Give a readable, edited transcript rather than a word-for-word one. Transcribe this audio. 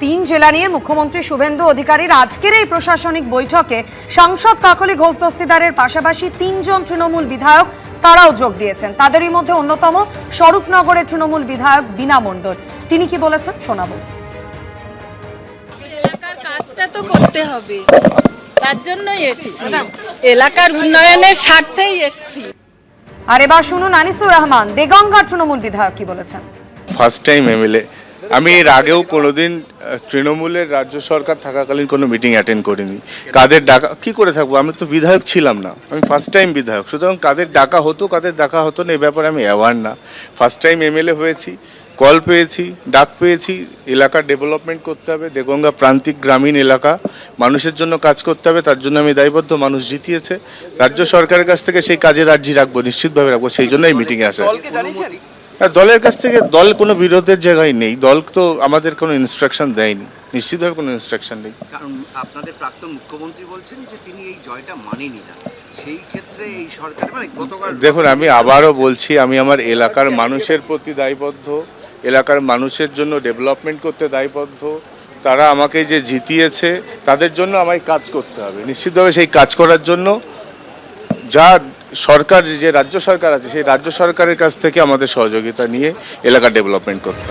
তিন জেলা নিয়ে মুখ্যমন্ত্রী শুভেন্দু অধিকারীর আজকের এই প্রশাসনিক বৈঠকে সাংসদ কাকলি ঘোষ দস্তিদারের পাশাপাশি তিনজন তৃণমূল বিধায়ক তারাও যোগ দিয়েছেন। তাদেরই মধ্যে অন্যতম স্বরূপনগরের তৃণমূল বিধায়ক বীণা মণ্ডল। তিনি কি বলেছেন শোনাবো। এলাকার কাজটা তো করতে হবে, তার জন্যই এসেছি, এলাকার উন্নয়নের স্বার্থেই এসেছি। আর এবার শুনুন আনিসুর রহমান দেগঙ্গার তৃণমূল বিধায়ক কি বলেছেন। First time MLA. আমি এর আগেও কোনোদিন তৃণমূলের রাজ্য সরকার থাকাকালীন কোনো মিটিং অ্যাটেন্ড করিনি। কাদের ডাকা কি করে থাকবো, আমি তো বিধায়ক ছিলাম না, আমি ফার্স্ট টাইম বিধায়ক। সুতরাং কাদের ডাকা হতো কাদের ডাকা হতো না এই ব্যাপারে আমি অ্যাওয়ার না। ফার্স্ট টাইম এমএলএ হয়েছি, কল পেয়েছি, ডাক পেয়েছি, এলাকার ডেভেলপমেন্ট করতে হবে। দেগঙ্গা প্রান্তিক গ্রামীণ এলাকা, মানুষের জন্য কাজ করতে হবে, তার জন্য আমি দায়বদ্ধ। মানুষ জিতিয়েছে, রাজ্য সরকারের কাছ থেকে সেই কাজের আর্জি রাখবো, নিশ্চিতভাবে রাখবো, সেই জন্যই মিটিংয়ে আসা। আর দলের কাছ থেকে দল কোনো বিরোধের জায়গায় নেই, দল তো আমাদের কোনো ইনস্ট্রাকশন দেয়নি, নিশ্চিতভাবে কোনো ইনস্ট্রাকশন নেই। কারণ আপনাদের প্রাক্তন মুখ্যমন্ত্রী বলছেন যে তিনি এই জয়টা মানেনি না, সেই ক্ষেত্রে এই সরকার মানে গতকাল দেখুন, আমি আবারও বলছি, আমি আমার এলাকার মানুষের প্রতি দায়বদ্ধ, এলাকার মানুষের জন্য ডেভেলপমেন্ট করতে দায়বদ্ধ। তারা আমাকে যে জিতিয়েছে তাদের জন্য আমায় কাজ করতে হবে, নিশ্চিতভাবে সেই কাজ করার জন্য যা সরকার, যে রাজ্য সরকার আছে সেই রাজ্য সরকারের কাছ থেকে আমাদের সহযোগিতা নিয়ে এলাকার ডেভেলপমেন্ট করতে হবে।